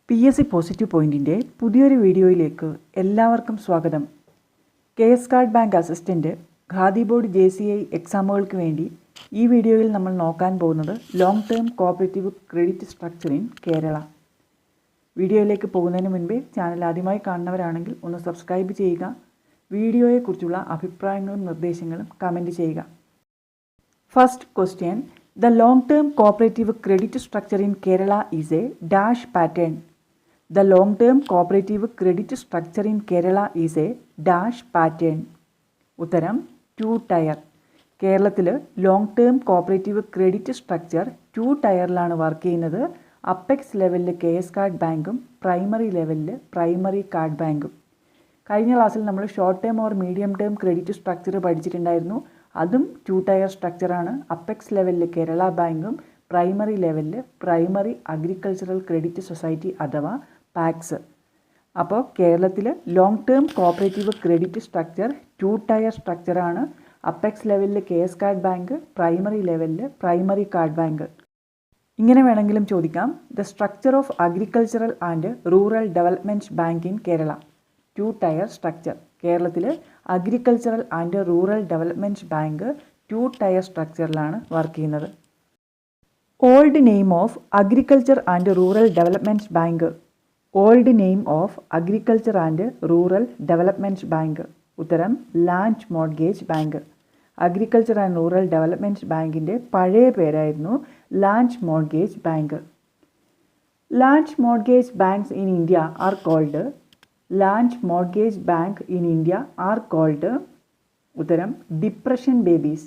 PSC positive പോയിന്റിൻ്റെ പുതിയൊരു വീഡിയോയിലേക്ക് എല്ലാവർക്കും സ്വാഗതം. KS CARD bank assistant khadi board JCI എക്സാമുകൾക്ക് വേണ്ടി ഈ വീഡിയോയിൽ നമ്മൾ നോക്കാൻ പോകുന്നത് long term cooperative credit structure in Kerala. വീഡിയോയിലേക്ക് പോകുന്നതിന് മുൻപേ ചാനൽ ആദ്യമായി കാണുന്നവരാണെങ്കിൽ ഒന്ന് സബ്സ്ക്രൈബ് ചെയ്യുക. വീഡിയോയെക്കുറിച്ചുള്ള അഭിപ്രായങ്ങളും നിർദ്ദേശങ്ങളും കമൻറ്റ് ചെയ്യുക. First question: The long-term cooperative credit structure in Kerala is a dash pattern. The long-term cooperative credit structure in Kerala is a dash pattern. ഉത്തരം 2 ടയർ. കേരളത്തിൽ long term cooperative credit structure 2 ടയറിലാണ് work ചെയ്യുന്നത്. Apex ലെവലിൽ KS CARD ബാങ്കും primary ലെവലിൽ primary CARD ബാങ്കും. കഴിഞ്ഞ ക്ലാസ്സിൽ നമ്മൾ short term or medium term credit structure പഠിച്ചിട്ടുണ്ടായിരുന്നു. അതും 2 ടയർ സ്ട്രക്ചറാണ്. അപ്പെക്സ് ലെവലിൽ കേരള ബാങ്കും പ്രൈമറി ലെവലിൽ പ്രൈമറി അഗ്രികൾച്ചറൽ ക്രെഡിറ്റ് സൊസൈറ്റി അഥവാ പാക്സ്. അപ്പോൾ കേരളത്തിൽ long term cooperative credit structure 2 tier സ്ട്രക്ചറാണ്. അപ്പെക്സ് ലെവലിൽ KS കാർഡ് ബാങ്ക്, പ്രൈമറി ലെവലിൽ പ്രൈമറി കാർഡ് ബാങ്ക്. ഇങ്ങനെ വേണമെങ്കിലും ചോദിക്കാം: the structure of agricultural and rural development bank in Kerala. 2 tier structure. കേരളത്തിൽ agricultural and rural development bank 2 tier സ്ട്രക്ചറിലാണ് work ചെയ്യുന്നത്. Old name of agriculture and rural development bank. Old name of agriculture and rural development bank. ഉത്തരം land mortgage bank. Agriculture and rural development ബാങ്കിൻ്റെ പഴയ പേരായിരുന്നു land mortgage bank. Land mortgage banks in India are called. Land mortgage bank in India are called. ഉത്തരം depression babies.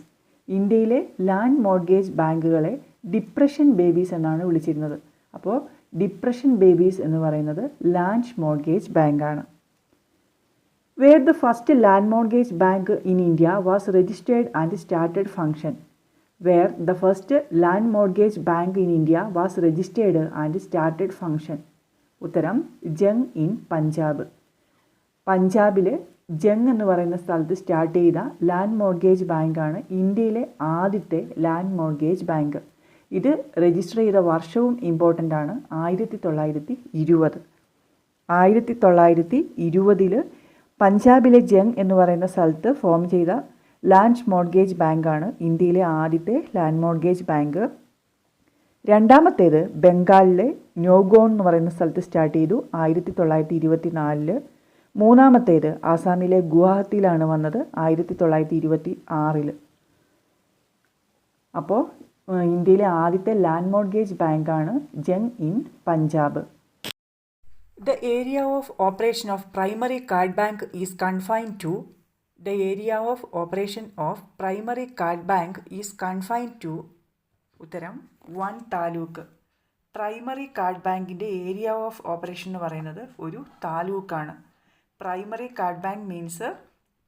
ഇന്ത്യയിലെ land mortgage ബാങ്കുകളെ depression babies എന്നാണ് വിളിച്ചിരുന്നത്. അപ്പോൾ ഡിപ്രഷൻ ബേബീസ് എന്ന് പറയുന്നത് ലാൻഡ് മോർഗേജ് ബാങ്കാണ്. Where the first land mortgage bank in India was registered and started function. Where the first land mortgage bank in India was registered and started function. ഉത്തരം Jung in Punjab. പഞ്ചാബിൽ ജങ് എന്ന് പറയുന്ന സ്ഥലത്ത് start ചെയ്ത land mortgage ബാങ്കാണ് ഇന്ത്യയിലെ ആദ്യത്തെ ലാൻഡ് മോർഗേജ് ബാങ്ക്. ഇത് രജിസ്റ്റർ ചെയ്ത വർഷവും ഇമ്പോർട്ടൻ്റ് ആണ്. 1920. 1920 പഞ്ചാബിലെ ജങ് എന്ന് പറയുന്ന സ്ഥലത്ത് ഫോം ചെയ്ത ലാൻഡ് മോർഗേജ് ബാങ്കാണ് ഇന്ത്യയിലെ ആദ്യത്തെ ലാൻഡ് മോർഗേജ് ബാങ്ക്. രണ്ടാമത്തേത് ബംഗാളിലെ ന്യോഗോൺ എന്ന് പറയുന്ന സ്ഥലത്ത് സ്റ്റാർട്ട് ചെയ്തു 1924. മൂന്നാമത്തേത് ആസാമിലെ ഗുവാഹത്തിയിലാണ് വന്നത് 1926. അപ്പോൾ ഇന്ത്യയിലെ ആദ്യത്തെ ലാൻഡ് മോർഗേജ് ബാങ്കാണ് Jhang in Punjab. The area of operation of primary card bank is confined to. The area of operation of primary card bank is confined to. ഉത്തരം 1 താലൂക്ക്. പ്രൈമറി കാർഡ് ബാങ്കിൻ്റെ ഏരിയ ഓഫ് ഓപ്പറേഷൻ എന്ന് പറയുന്നത് ഒരു താലൂക്കാണ്. Primary card bank means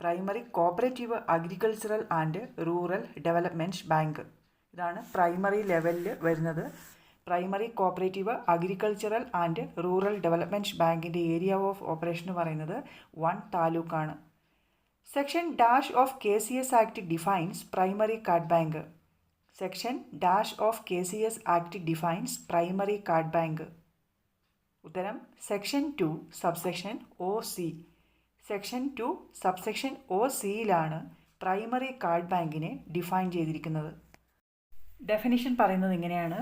primary cooperative agricultural and rural development bank. ഇതാണ് primary ലെവലിൽ വരുന്നത്. Primary cooperative agricultural and rural development ബാങ്കിൻ്റെ ഏരിയ ഓഫ് ഓപ്പറേഷൻ എന്ന് പറയുന്നത് 1 താലൂക്കാണ്. Section dash of KCS act defines primary card bank. Section dash of KCS act defines primary card bank. ഉത്തരം section 2 subsection OC. Section 2 subsection OCയിലാണ് primary card ബാങ്കിനെ define ചെയ്തിരിക്കുന്നത്. Definition പറയുന്നത് ഇങ്ങനെയാണ്: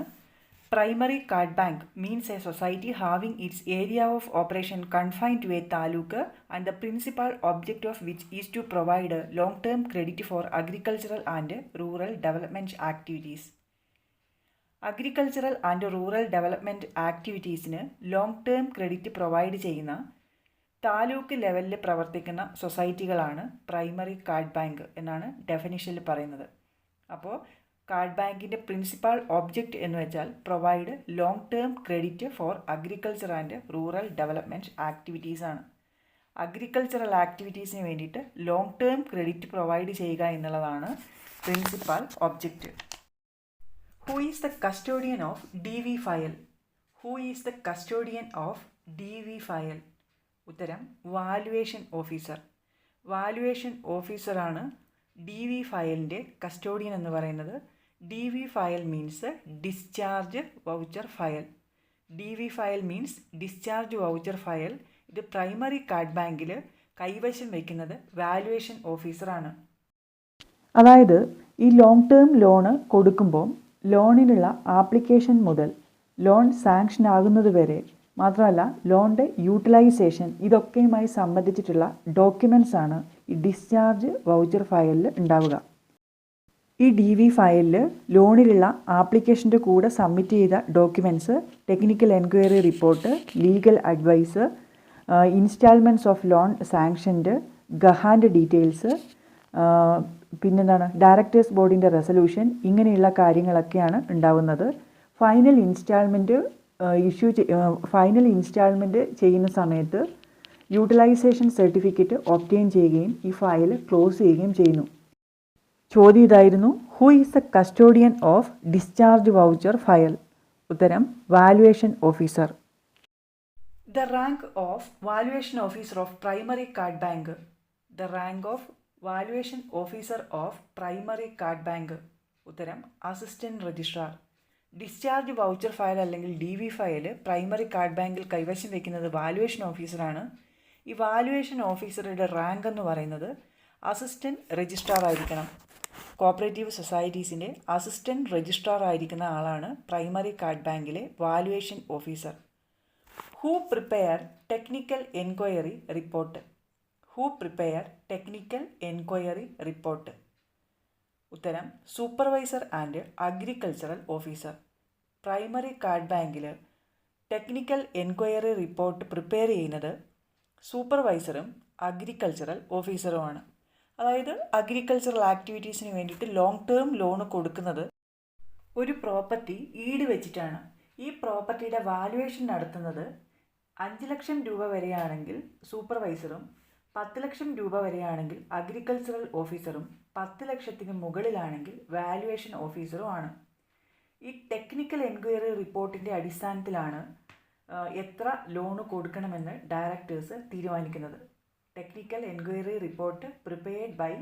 primary card bank means a society having its area of operation confined to a taluk and the principal object of which is to provide long term credit for agricultural and rural development activities. Agricultural and rural development ആക്ടിവിറ്റീസിന് long term credit provide ചെയ്യുന്ന താലൂക്ക് ലെവലിൽ പ്രവർത്തിക്കുന്ന സൊസൈറ്റികളാണ് primary card bank എന്നാണ് ഡെഫിനിഷനിൽ പറയുന്നത്. അപ്പോൾ card ബാങ്കിൻ്റെ principal object എന്ന് വെച്ചാൽ provide long term credit for agriculture and rural development activities ആണ്. അഗ്രികൾച്ചറൽ ആക്ടിവിറ്റീസിന് വേണ്ടിയിട്ട് ലോങ് ടേം ക്രെഡിറ്റ് പ്രൊവൈഡ് ചെയ്യുക എന്നുള്ളതാണ് principal object. Who is the custodian of DV file? Who is the custodian of DV file? ഉത്തരം valuation officer. Valuation ഓഫീസറാണ് DV ഫയലിൻ്റെ custodian എന്ന് പറയുന്നത്. DV file means discharge voucher file. DV file means discharge voucher file. ഇത് primary CARD ബാങ്കിൽ കൈവശം വയ്ക്കുന്നത് valuation ഓഫീസറാണ്. അതായത് ഈ ലോങ് ടേം ലോണ് കൊടുക്കുമ്പോൾ ലോണിനുള്ള ആപ്ലിക്കേഷൻ മുതൽ ലോൺ സാങ്ഷൻ ആകുന്നത് വരെ, മാത്രമല്ല ലോണിൻ്റെ യൂട്ടിലൈസേഷൻ, ഇതൊക്കെയുമായി സംബന്ധിച്ചിട്ടുള്ള ഡോക്യുമെൻറ്റ്സ് ആണ് ഈ ഡിസ്ചാർജ് വൗച്ചർ ഫയലിൽ ഉണ്ടാവുക. ഈ DV ഫയലിൽ ലോണിലുള്ള ആപ്ലിക്കേഷൻ്റെ കൂടെ സബ്മിറ്റ് ചെയ്ത documents, technical enquiry report, legal advice, instalments of loan sanctioned, ഗഹാൻ്റെ ഡീറ്റെയിൽസ്, പിന്നെന്താണ് ഡയറക്ടേഴ്സ് ബോർഡിൻ്റെ റെസൊല്യൂഷൻ, ഇങ്ങനെയുള്ള കാര്യങ്ങളൊക്കെയാണ് ഉണ്ടാവുന്നത്. ഫൈനൽ ഇൻസ്റ്റാൾമെൻറ്റ് ചെയ്യുന്ന സമയത്ത് യൂട്ടിലൈസേഷൻ സർട്ടിഫിക്കറ്റ് ഒബ്റ്റെയിൻ ചെയ്യുകയും ഈ ഫയൽ ക്ലോസ് ചെയ്യുകയും ചെയ്യുന്നു. ചോദ്യം ഇതായിരുന്നു, who is the custodian of discharge voucher file? ഉത്തരം valuation officer. The rank of valuation officer of primary card bank. The rank of valuation officer of primary card bank. ഉത്തരം assistant registrar. Discharge voucher file അല്ലെങ്കിൽ DV file primary CARD ബാങ്കിൽ കൈവശം വയ്ക്കുന്നത് valuation ഓഫീസറാണ്. ഈ valuation ഓഫീസറുടെ rank എന്ന് പറയുന്നത് അസിസ്റ്റന്റ് രജിസ്ട്രാർ ആയിരിക്കണം. കോപ്പറേറ്റീവ് സൊസൈറ്റീസിൻ്റെ അസിസ്റ്റന്റ് രജിസ്ട്രാർ ആയിരിക്കുന്ന ആളാണ് പ്രൈമറി കാർഡ് ബാങ്കിലെ valuation officer. Who prepare technical enquiry report? Who prepare technical enquiry report? ഉത്തരം supervisor and agricultural officer. Primary CARD ബാങ്കിൽ ടെക്നിക്കൽ എൻക്വയറി റിപ്പോർട്ട് പ്രിപ്പയർ ചെയ്യുന്നത് സൂപ്പർവൈസറും അഗ്രികൾച്ചറൽ ഓഫീസറുമാണ്. അതായത് അഗ്രികൾച്ചറൽ ആക്ടിവിറ്റീസിന് വേണ്ടിയിട്ട് ലോങ് ടേം ലോൺ കൊടുക്കുന്നത് ഒരു പ്രോപ്പർട്ടി ഈട് വെച്ചിട്ടാണ്. ഈ പ്രോപ്പർട്ടിയുടെ വാല്യുവേഷൻ നടത്തുന്നത് 5 ലക്ഷം രൂപ വരെയാണെങ്കിൽ സൂപ്പർവൈസറും 10 ലക്ഷം രൂപ വരെയാണെങ്കിൽ അഗ്രികൾച്ചറൽ ഓഫീസറും 10 ലക്ഷത്തിന് മുകളിലാണെങ്കിൽ വാല്യുവേഷൻ ഓഫീസറുമാണ്. ഈ ടെക്നിക്കൽ എൻക്വയറി റിപ്പോർട്ടിൻ്റെ അടിസ്ഥാനത്തിലാണ് എത്ര ലോണ് കൊടുക്കണമെന്ന് ഡയറക്ടേഴ്സ് തീരുമാനിക്കുന്നത്. Technical enquiry report prepared by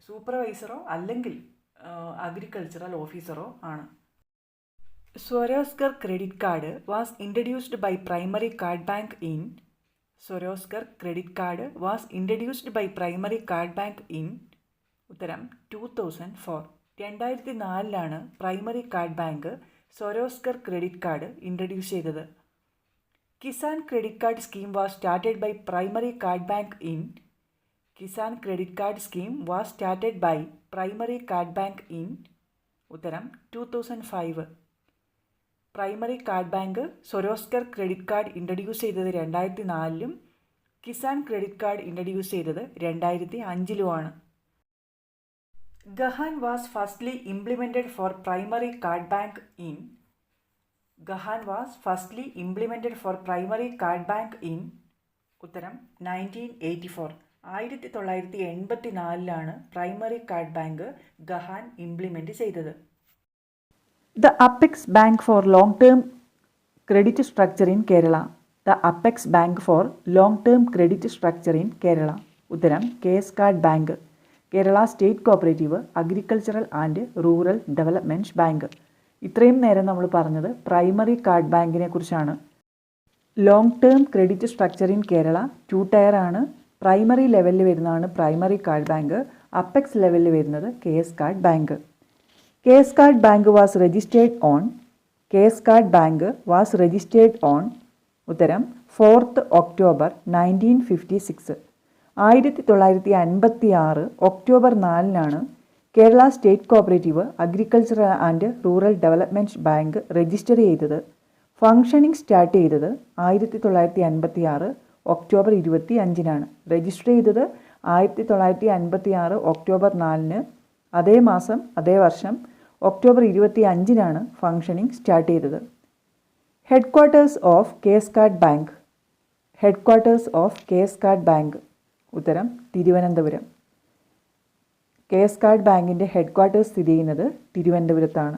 സൂപ്പർവൈസറോ അല്ലെങ്കിൽ അഗ്രികൾച്ചറൽ ഓഫീസറോ ആണ്. Swarozgar credit card was introduced by primary card bank in. Swarozgar credit card was introduced by primary card bank in. ഉത്തരം 2004. 2004 primary card bank Swarozgar credit card introduce ചെയ്തത്. Kisan credit card scheme was started by primary card bank in. Kisan credit card scheme was started by primary card bank in. ഉത്തരം 2005. Primary card bank Swarozgar credit card introduce ചെയ്തത് 2004 Kisan credit card introduce ചെയ്തത് 2005 Gahan was firstly implemented for primary card bank in. Gahan was firstly implemented for primary card bank in. ഉത്തരം 1984. 1984 primary card bank Gahan implement ചെയ്തത്. The Apex Bank for Long-Term Credit Structure in Kerala. The Apex Bank for Long-Term Credit Structure in Kerala. ഉത്തരം KSCard bank. Kerala state cooperative agricultural and rural development bank. ഇത്രയും നേരം നമ്മൾ പറഞ്ഞത് primary card ബാങ്കിനെ കുറിച്ചാണ്. Long term credit structure in Kerala 2 tier ആണ്. Primary ലെവലിൽ വരുന്നതാണ് പ്രൈമറി കാർഡ് ബാങ്ക്. അപ്പെക്സ് ലെവലിൽ വരുന്നത് KSCard bank. KSCard Bank was registered on ഉത്തരം 4th October 1956. 1956 October 4 Kerala state cooperative agricultural and rural development bank register ചെയ്തത്. Functioning start ചെയ്തത് 1956 October 25. Register ചെയ്തത് 1956 October 4. അതേ മാസം അതേ വർഷം ഒക്ടോബർ 25 ഫംഗ്ഷനിങ് സ്റ്റാർട്ട് ചെയ്തത്. Headquarters of KSCard bank. Headquarters of KSCard bank. ഉത്തരം തിരുവനന്തപുരം. KSCard ബാങ്കിൻ്റെ ഹെഡ്ക്വാർട്ടേഴ്സ് സ്ഥിതി ചെയ്യുന്നത് തിരുവനന്തപുരത്താണ്.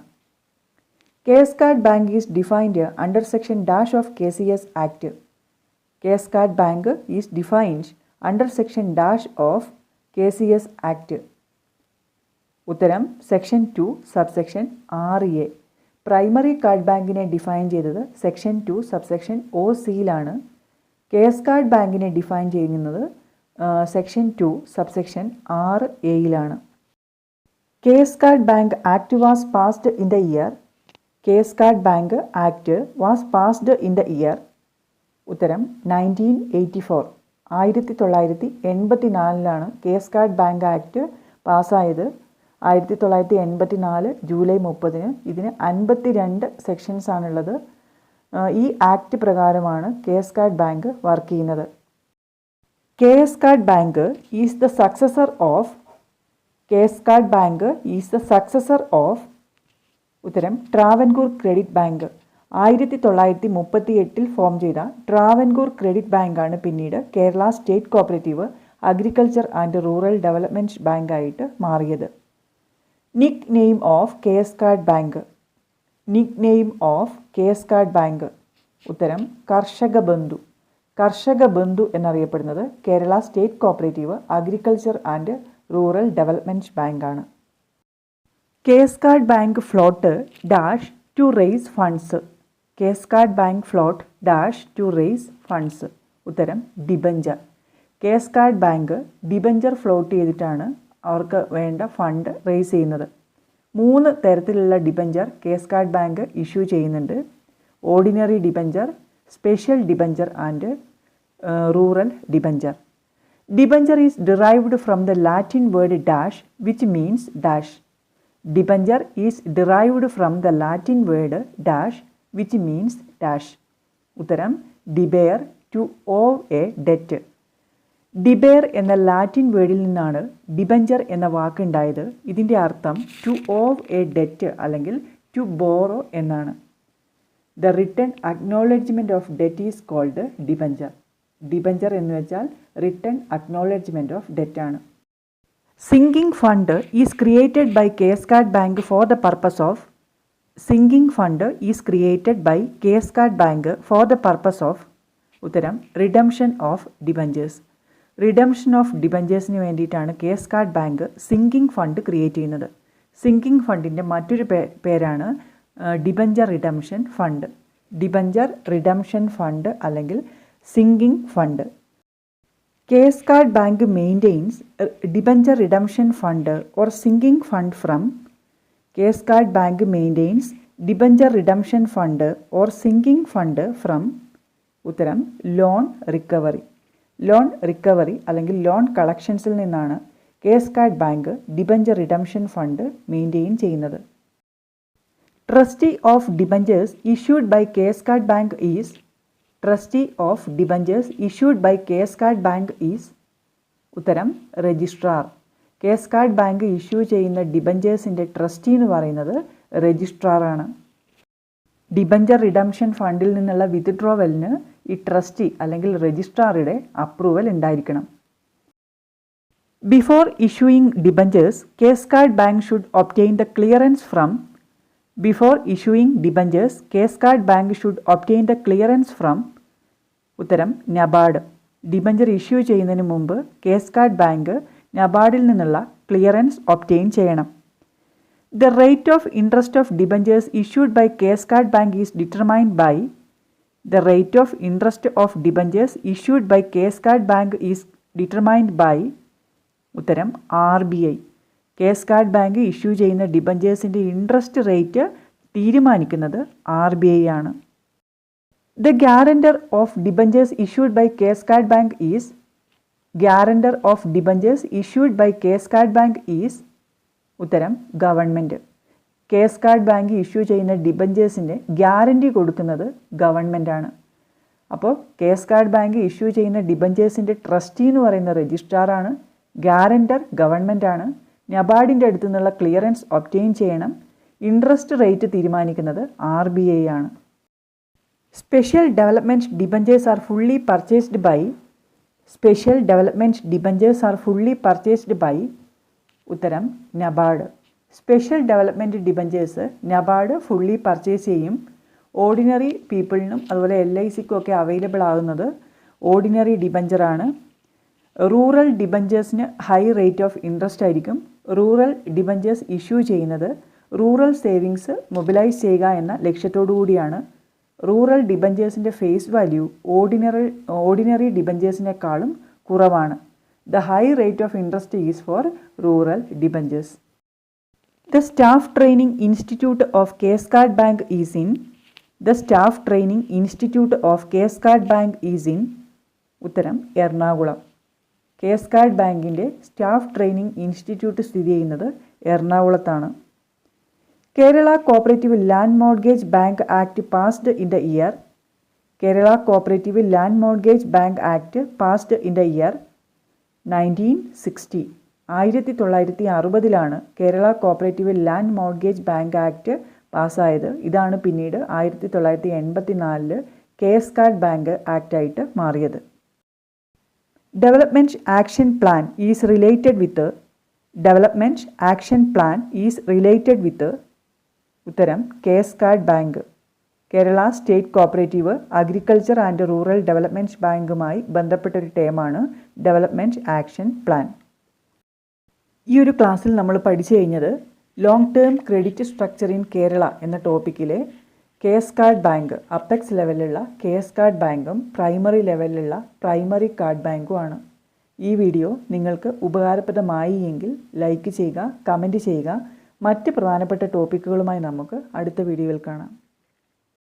KSCard bank is defined under section dash of KCS act. KSCard bank is defined under section dash of KCS act. ഉത്തരം section 2 subsection 6A. Primary card ബാങ്കിനെ define ചെയ്തത് section 2 subsection ഒ സിയിലാണ്. കേസ് കാർഡ് ബാങ്കിനെ define ചെയ്യുന്നത് section 2 subsection 6A case card bank act was passed in the year. KS card bank act was passed in the year. ഉത്തരം 1984. 1984 KS card bank act പാസ്സായത്. 1984 July 30. ഇതിന് 52 sections ആണുള്ളത്. ഈ act പ്രകാരമാണ് KS card bank work ചെയ്യുന്നത്. KS card bank is the successor of. KS card bank is the successor of. ഉത്തരം Travancore credit bank. 1938 form ചെയ്ത Travancore credit ബാങ്കാണ് പിന്നീട് Kerala state cooperative agriculture and rural development ബാങ്കായിട്ട് മാറിയത്. Nickname of KS card bank. Nickname of KS card bank. ഉത്തരം കർഷക ബന്ധു. കർഷക ബന്ധു എന്നറിയപ്പെടുന്നത് Kerala state cooperative agriculture and rural development ബാങ്കാണ്. KS card bank float dash to raise funds. KS card bank float dash to raise funds. ഉത്തരം debenture. KS card bank debenture float ചെയ്തിട്ടാണ് അവർക്ക് വേണ്ട fund raise ചെയ്യുന്നത്. 3 തരത്തിലുള്ള debenture KS card bank issue ചെയ്യുന്നുണ്ട്. Ordinary debenture, special debenture and rural debenture. Debenture is derived from the Latin word dash which means dash. Debenture is derived from the Latin word dash which means dash. ഉത്തരം ഡിബെയർ, to owe a debt. ഡിബെയർ എന്ന Latin വേർഡിൽ നിന്നാണ് debenture എന്ന വാക്കുണ്ടായത്. ഇതിൻ്റെ അർത്ഥം ടു ഓവ് എ ഡെറ്റ് അല്ലെങ്കിൽ ടു ബോറോ എന്നാണ്. The written acknowledgement of debt is called debenture. Debenture എന്ന് വെച്ചാൽ റിട്ടൺ അക്നോളജ്മെൻറ്റ് ഓഫ് ഡെറ്റ് ആണ്. Sinking fund is created by KS card bank for the purpose of. Sinking fund is created by KS card bank for the purpose of. ഉത്തരം redemption of debentures. Redemption of ഡിബഞ്ചേഴ്സിന് വേണ്ടിയിട്ടാണ് KS card bank sinking fund create ചെയ്യുന്നത്. Sinking ഫണ്ടിൻ്റെ മറ്റൊരു പേരാണ് debenture redemption fund. Debenture redemption fund അല്ലെങ്കിൽ sinking fund. KS card bank maintains debenture redemption fund or sinking fund from. KS card bank maintains debenture redemption fund or sinking fund from. ഉത്തരം loan recovery. Loan recovery അല്ലെങ്കിൽ loan കളക്ഷൻസിൽ നിന്നാണ് KS card bank debenture redemption fund maintain ചെയ്യുന്നത്. Trustee of debentures issued by KS card bank is. Trustee of debentures issued by KS card bank is. ഉത്തരം registrar. KS card bank issue ചെയ്യുന്ന ഡിബഞ്ചേഴ്സിൻ്റെ trustee എന്ന് പറയുന്നത് രജിസ്ട്രാറാണ്. Debenture redemption ഫണ്ടിൽ നിന്നുള്ള വിത്ഡ്രോവലിന് ഈ trustee അല്ലെങ്കിൽ രജിസ്ട്രാറുടെ അപ്രൂവൽ ഉണ്ടായിരിക്കണം. Before issuing debentures case card bank should obtain the clearance from. Before issuing debentures case card bank should obtain the clearance from. ഉത്തരം നബാർഡ്. ഡിബഞ്ചർ ഇഷ്യൂ ചെയ്യുന്നതിന് മുമ്പ് കേസ് കാർഡ് ബാങ്ക് നബാർഡിൽ നിന്നുള്ള clearance obtain ചെയ്യണം. The rate of interest of debentures issued by Case Card Bank is determined by. The rate of interest of debentures issued by Case Card Bank is determined by. ഉത്തരം RBI. Case card bank issue ചെയ്യുന്ന ഡിബഞ്ചേഴ്സിൻ്റെ interest rate തീരുമാനിക്കുന്നത് RBI ആണ്. The guarantor of debentures issued by Case Card Bank is. Guarantor of debentures issued by Case Card Bank is. ഉത്തരം government. Case card bank issue ചെയ്യുന്ന ഡിബഞ്ചേഴ്സിൻ്റെ guarantee കൊടുക്കുന്നത് ഗവൺമെൻറ്റാണ്. അപ്പോൾ case card bank issue ചെയ്യുന്ന ഡിബഞ്ചേഴ്സിൻ്റെ trustee എന്ന് പറയുന്ന രജിസ്ട്രാറാണ്. Guarantor ഗവൺമെൻറ്റാണ്. നബാർഡിൻ്റെ അടുത്തു നിന്നുള്ള ക്ലിയറൻസ് ഒബ്റ്റെയിൻ ചെയ്യണം. ഇൻട്രസ്റ്റ് റേറ്റ് തീരുമാനിക്കുന്നത് RBI ആണ്. Special development debentures are fully purchased by. Special development debentures are fully purchased by. ഉത്തരം NABARD. Special development debentures NABARD fully purchase ചെയ്യും. ഓർഡിനറി പീപ്പിളിനും അതുപോലെ LICക്കും ഒക്കെ അവൈലബിൾ ആകുന്നത് ഓർഡിനറി ഡിബഞ്ചറാണ്. റൂറൽ ഡിബഞ്ചേഴ്സിന് ഹൈ റേറ്റ് ഓഫ് ഇൻട്രസ്റ്റ് ആയിരിക്കും. റൂറൽ ഡിബഞ്ചേഴ്സ് ഇഷ്യൂ ചെയ്യുന്നത് റൂറൽ സേവിങ്സ് മൊബിലൈസ് ചെയ്യുക എന്ന ലക്ഷ്യത്തോടു കൂടിയാണ്. റൂറൽ ഡിബഞ്ചേഴ്സിൻ്റെ ഫേസ് വാല്യൂ ഓർഡിനറി ഡിബഞ്ചേഴ്സിനേക്കാളും കുറവാണ്. The high rate of interest is four rural debentures. The staff training institute of KSCAD Bank is in. The staff training institute of KSCAD Bank is in. ഉത്തരം Ernakulam. KSCAD ബാങ്കിൻ്റെ staff training institute സ്ഥിതി ചെയ്യുന്നത് എറണാകുളത്താണ്. Kerala cooperative land mortgage bank act passed in the year. Kerala cooperative land mortgage bank act passed in the year 1960. 1960 Kerala cooperative land mortgage bank act പാസ്സായത്. ഇതാണ് പിന്നീട് 1984 KSCAD bank ആക്റ്റായിട്ട് മാറിയത്. Development action plan is related with. Development action plan is related with. ഉത്തരം KSCAD bank. Kerala state cooperative agriculture and rural development ബാങ്കുമായി ബന്ധപ്പെട്ടൊരു ടേമാണ് development action plan. ഈ ഒരു ക്ലാസ്സിൽ നമ്മൾ പഠിച്ചു കഴിഞ്ഞത് long term credit structure in Kerala എന്ന ടോപ്പിക്കിലെ KSCAD ബാങ്ക്, അപ്പെക്സ് ലെവലിലുള്ള KSCAD ബാങ്കും പ്രൈമറി ലെവലിലുള്ള പ്രൈമറി കാർഡ് ബാങ്കുമാണ്. ഈ വീഡിയോ നിങ്ങൾക്ക് ഉപകാരപ്രദമായി എങ്കിൽ ലൈക്ക് ചെയ്യുക, കമൻറ്റ് ചെയ്യുക. മറ്റ് പ്രധാനപ്പെട്ട ടോപ്പിക്കുകളുമായി നമുക്ക് അടുത്ത വീഡിയോയിൽ കാണാം.